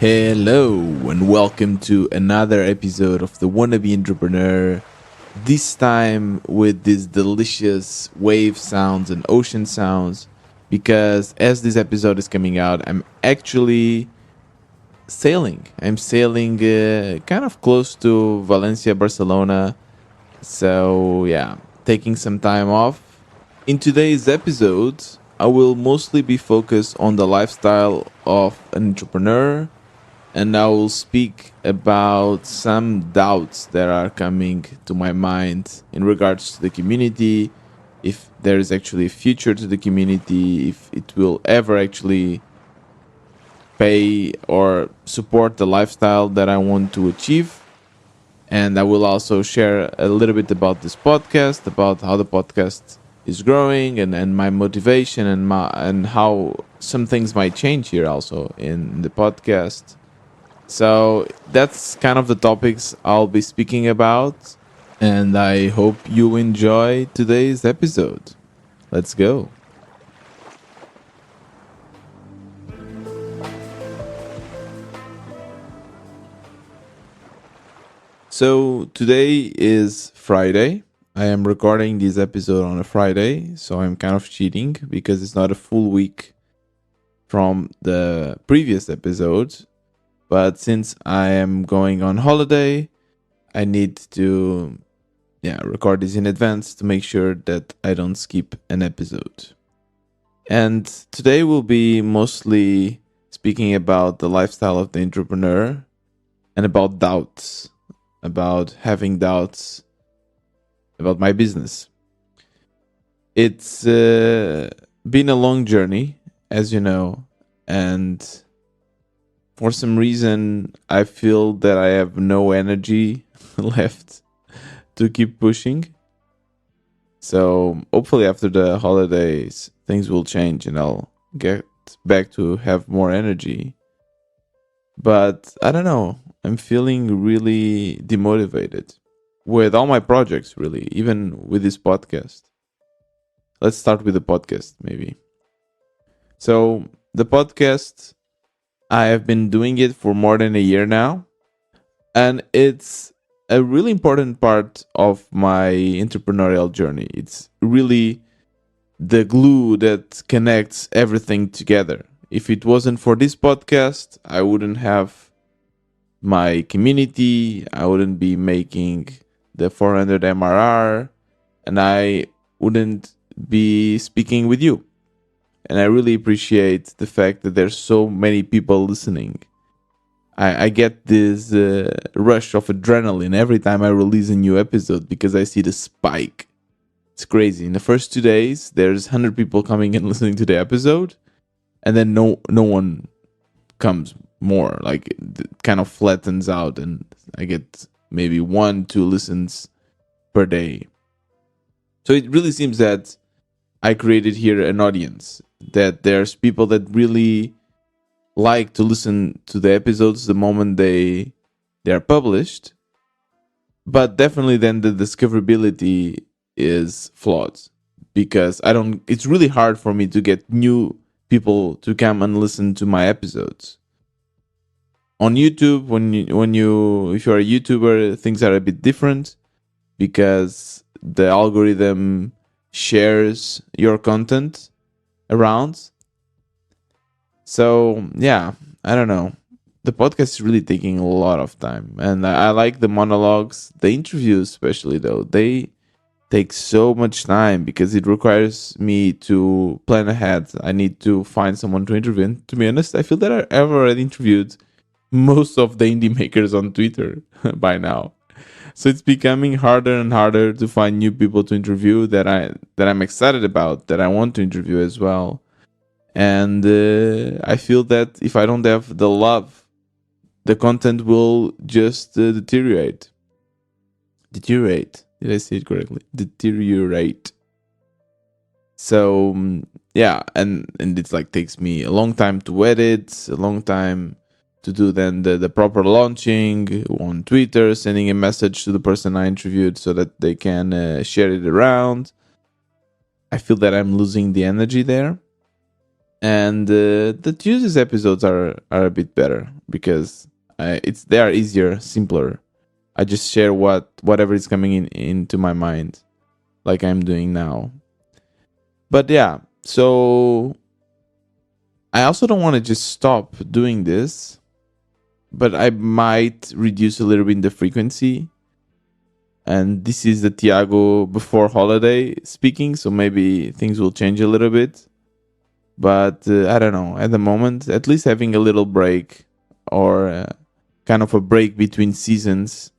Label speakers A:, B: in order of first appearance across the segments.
A: Hello, and welcome to another episode of The Wannabe Entrepreneur. This time with these delicious wave sounds and ocean sounds, because as this episode is coming out, I'm actually sailing. I'm sailing kind of close to Valencia, Barcelona. So, yeah, taking some time off. In today's episode, I will mostly be focused on the lifestyle of an entrepreneur, and I will speak about some doubts that are coming to my mind in regards to the community, if there is actually a future to the community, if it will ever actually pay or support the lifestyle that I want to achieve. And I will also share a little bit about this podcast, about how the podcast is growing, and my motivation, and how some things might change here also in the podcast. So that's kind of the topics I'll be speaking about, and I hope you enjoy today's episode. Let's go. So today is Friday. I am recording this episode on a Friday, so I'm kind of cheating because it's not a full week from the previous episode. But since I am going on holiday, I need to record this in advance to make sure that I don't skip an episode. And today we'll be mostly speaking about the lifestyle of the entrepreneur and about doubts, about having doubts about my business. It's been a long journey, as you know, and for some reason I feel that I have no energy left to keep pushing. So hopefully after the holidays things will change and I'll get back to have more energy. But I don't know, I'm feeling really demotivated with all my projects, really, even with this podcast. Let's start with the podcast, maybe. So the podcast, I have been doing it for more than a year now, and it's a really important part of my entrepreneurial journey. It's really the glue that connects everything together. If it wasn't for this podcast, I wouldn't have my community, I wouldn't be making the 400 MRR, and I wouldn't be speaking with you. And I really appreciate the fact that there's so many people listening. I get this rush of adrenaline every time I release a new episode because I see the spike. It's crazy. In the first 2 days, there's 100 people coming and listening to the episode, and then no one comes more. Like it kind of flattens out, and I get maybe 1-2 listens per day. So it really seems that I created here an audience, that there's people that really like to listen to the episodes the moment they are published, but definitely then the discoverability is flawed because I don't it's really hard for me to get new people to come and listen to my episodes. On YouTube, when you if you're a YouTuber, things are a bit different because the algorithm shares your content around. So yeah, I don't know. The podcast is really taking a lot of time, and I like the monologues, the interviews especially though. They take so much time because it requires me to plan ahead. I need to find someone to interview. And to be honest, I feel that I've already interviewed most of the indie makers on Twitter by now. So it's becoming harder and harder to find new people to interview that I'm excited about, that I want to interview as well. And I feel that if I don't have the love, the content will just deteriorate. Deteriorate. Did I say it correctly? Deteriorate. So yeah, and it's like takes me a long time to edit, a long time to do then the proper launching on Twitter, sending a message to the person I interviewed so that they can share it around. I feel that I'm losing the energy there. And the Tuesdays episodes are a bit better because they are easier, simpler. I just share whatever is coming into my mind, like I'm doing now. But yeah, so I also don't want to just stop doing this, but I might reduce a little bit the frequency. And this is the Tiago before holiday speaking, so maybe things will change a little bit. But I don't know. At the moment, at least having a little break or kind of a break between seasons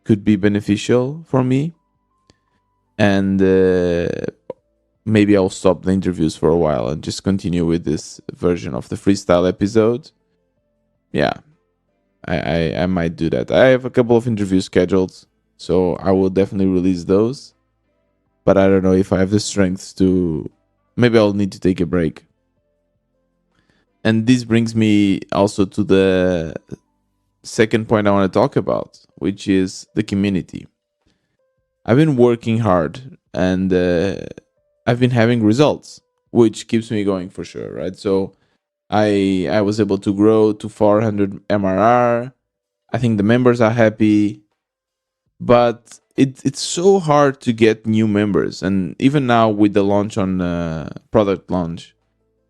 A: could be beneficial for me. And maybe I'll stop the interviews for a while and just continue with this version of the freestyle episode. Yeah, I might do that. I have a couple of interviews scheduled, so I will definitely release those. But I don't know if I have the strength to. Maybe I'll need to take a break. And this brings me also to the second point I want to talk about, which is the community. I've been working hard and I've been having results, which keeps me going for sure, right? So I was able to grow to 400 MRR. I think the members are happy, but it's so hard to get new members. And even now with the launch on product launch,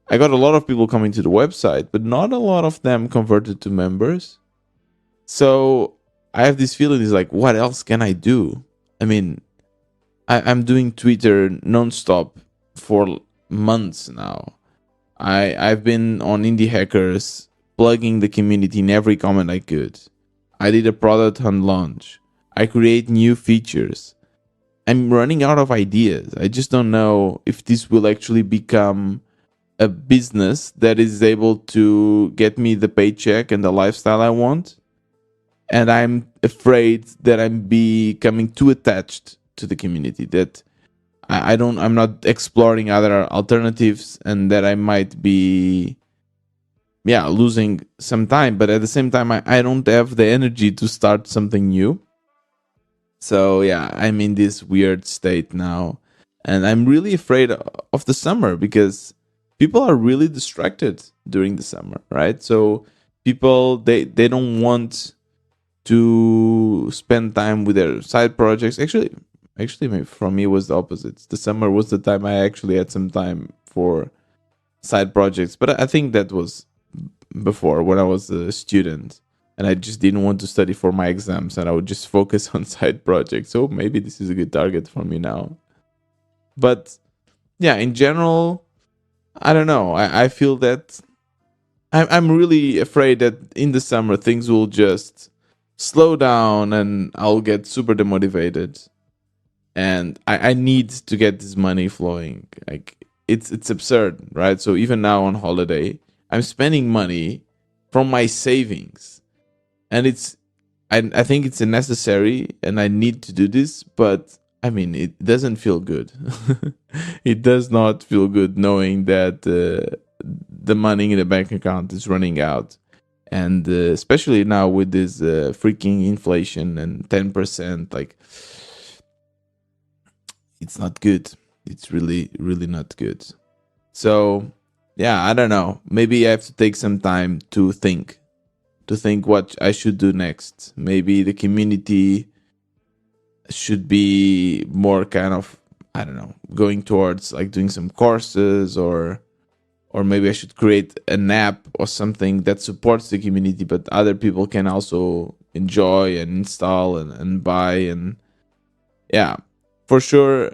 A: I got a lot of people coming to the website, but not a lot of them converted to members. So I have this feeling is like, what else can I do? I mean, I'm doing Twitter nonstop for months now. I've been on Indie Hackers plugging the community in every comment I could. I did a product hunt launch. I create new features. I'm running out of ideas. I just don't know if this will actually become a business that is able to get me the paycheck and the lifestyle I want. And I'm afraid that I'm becoming too attached to the community, that I'm not exploring other alternatives, and that I might be losing some time. But at the same time, I don't have the energy to start something new. So yeah, I'm in this weird state now, and I'm really afraid of the summer because people are really distracted during the summer, right? So people they don't want to spend time with their side projects. Actually, maybe for me it was the opposite. The summer was the time I actually had some time for side projects, but I think that was before, when I was a student and I just didn't want to study for my exams and I would just focus on side projects. So maybe this is a good target for me now. But yeah, in general, I don't know. I feel that I'm really afraid that in the summer things will just slow down and I'll get super demotivated. And I need to get this money flowing. Like it's absurd, right? So even now on holiday, I'm spending money from my savings. And I think it's necessary and I need to do this, but I mean it doesn't feel good. It does not feel good knowing that the money in the bank account is running out. And especially now with this freaking inflation and 10%, like it's not good. It's really, really not good. So, yeah, I don't know. Maybe I have to take some time to think what I should do next. Maybe the community should be more kind of, I don't know, going towards like doing some courses, or maybe I should create an app or something that supports the community, but other people can also enjoy and install and buy. And yeah, for sure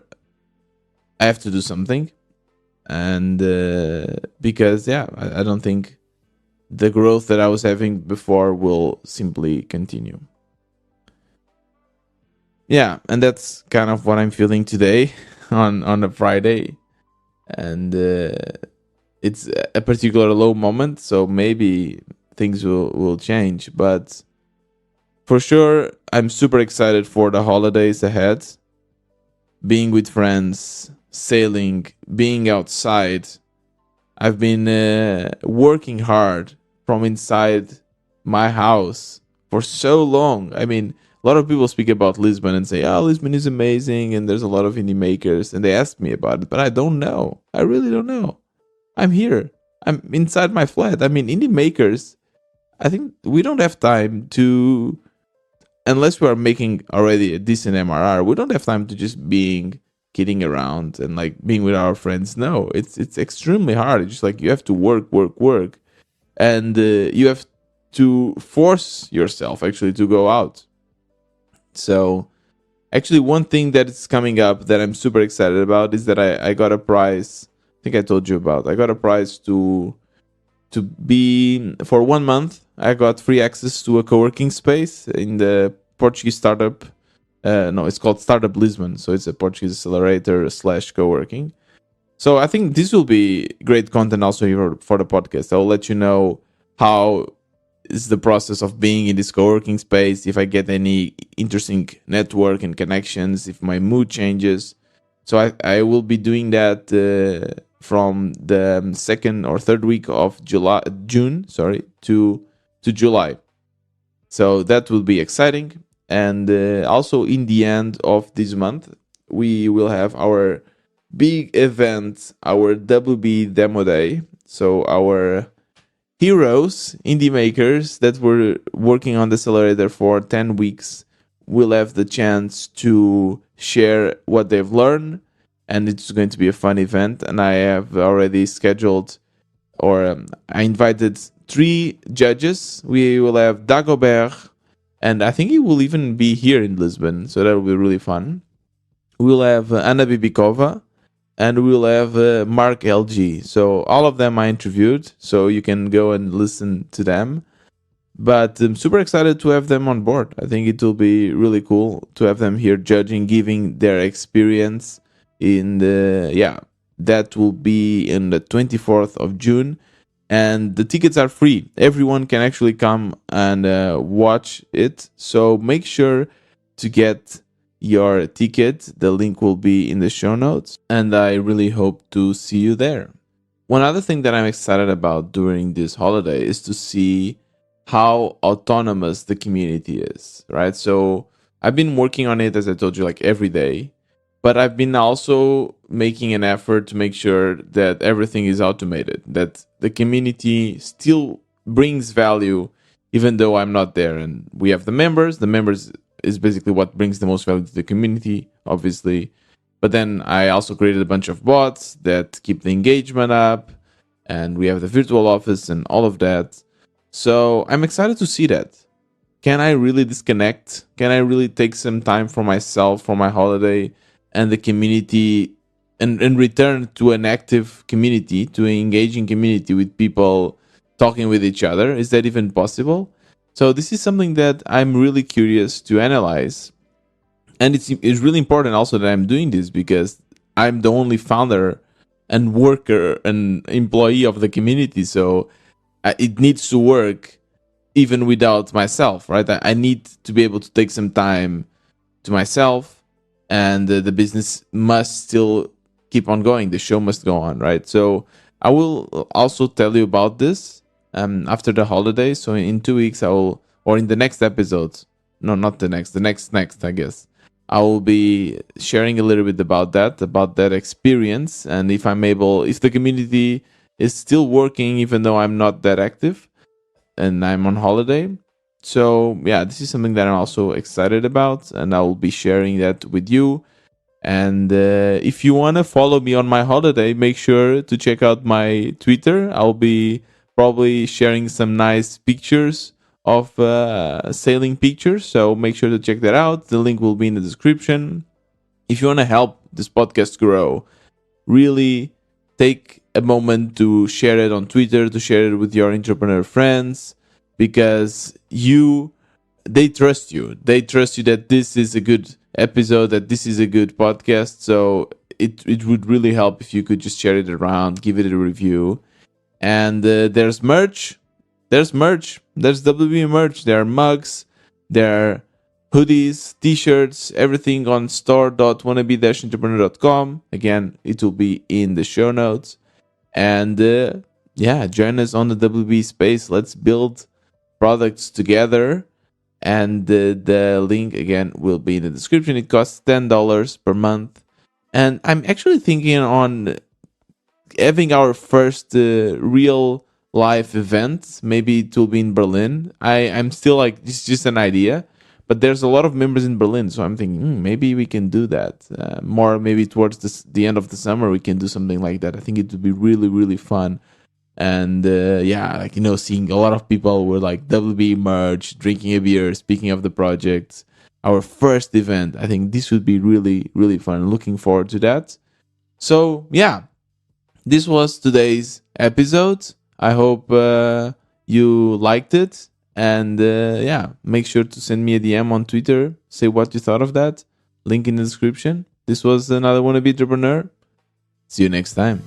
A: I have to do something. And because I don't think the growth that I was having before will simply continue. Yeah, and that's kind of what I'm feeling today on a Friday. And it's a particular low moment, so maybe things will change. But for sure, I'm super excited for the holidays ahead. Being with friends, sailing, being outside. I've been working hard from inside my house for so long. I mean, a lot of people speak about Lisbon and say, "Oh, Lisbon is amazing," and there's a lot of indie makers, and they ask me about it, but I don't know. I really don't know. I'm here. I'm inside my flat. I mean, indie makers, I think we don't have time to, unless we are making already a decent MRR, we don't have time to just being kidding around and like being with our friends. No, it's extremely hard. It's just like you have to work, and you have to force yourself actually to go out. So actually, one thing that is coming up that I'm super excited about is that I got a prize. I think I told you about. I got a prize to be for 1 month. I got free access to a co-working space in the Portuguese startup. No, it's called Startup Lisbon. So it's a Portuguese accelerator slash co-working. So I think this will be great content also for the podcast. I'll let you know how is the process of being in this co-working space, if I get any interesting network and connections, if my mood changes. So I will be doing that from the second or third week of June, to July. So that will be exciting. And also in the end of this month, we will have our big event, our WB Demo Day. So our heroes, indie makers that were working on the accelerator for 10 weeks will have the chance to share what they've learned. And it's going to be a fun event. And I have already scheduled, or I invited 3 judges. We will have Dagobert, and I think he will even be here in Lisbon. So that will be really fun. We'll have Anna Bibikova, and we'll have Mark LG. So all of them I interviewed, so you can go and listen to them. But I'm super excited to have them on board. I think it will be really cool to have them here judging, giving their experience in the, yeah, that will be in the 24th of June. And the tickets are free. Everyone can actually come and watch it. So make sure to get your ticket. The link will be in the show notes. And I really hope to see you there. One other thing that I'm excited about during this holiday is to see how autonomous the community is, right? So I've been working on it, as I told you, like every day, but I've been also making an effort to make sure that everything is automated, that the community still brings value even though I'm not there. And we have the members. The members is basically what brings the most value to the community, obviously. But then I also created a bunch of bots that keep the engagement up, and we have the virtual office and all of that. So I'm excited to see that. Can I really disconnect? Can I really take some time for myself, for my holiday, and the community, and return to an active community, to an engaging community with people talking with each other? Is that even possible? So this is something that I'm really curious to analyze. And it's really important also that I'm doing this because I'm the only founder and worker and employee of the community. So it needs to work even without myself, right? I need to be able to take some time to myself, and the business must still keep on going. The show must go on, right? So I will also tell you about this after the holidays. So in 2 weeks, I will, or in the next episode, no, not the next, I guess. I will be sharing a little bit about that experience, and if the community is still working, even though I'm not that active and I'm on holiday. So yeah, this is something that I'm also excited about, and I will be sharing that with you. And if you want to follow me on my holiday, make sure to check out my Twitter. I'll be probably sharing some nice pictures of sailing pictures. So make sure to check that out. The link will be in the description. If you want to help this podcast grow, really take a moment to share it on Twitter, to share it with your entrepreneur friends, because they trust you. They trust you that this is a good episode, that this is a good podcast. So it would really help if you could just share it around, give it a review. And there's merch. There's WB merch. There are mugs. There are hoodies, t-shirts, everything on store.wannabe-entrepreneur.com. Again, it will be in the show notes. And yeah, join us on the WB space. Let's build products together. And the link again will be in the description. It costs $10 per month. And I'm actually thinking on having our first real live event. Maybe it will be in Berlin. I'm still like, it's just an idea, but there's a lot of members in Berlin, so I'm thinking maybe we can do that more. Maybe towards the end of the summer, we can do something like that. I think it would be really really fun. And yeah, like seeing a lot of people were like WB merch, drinking a beer, speaking of the project, our first event. I think this would be really really fun. Looking forward to that. So yeah, this was today's episode. I hope you liked it. And yeah, make sure to send me a DM on Twitter. Say what you thought of that. Link in the description. This was another Wannabe Entrepreneur. See you next time.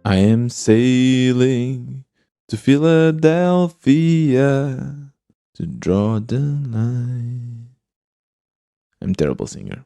A: I am sailing to Philadelphia to draw the line. I'm a terrible singer.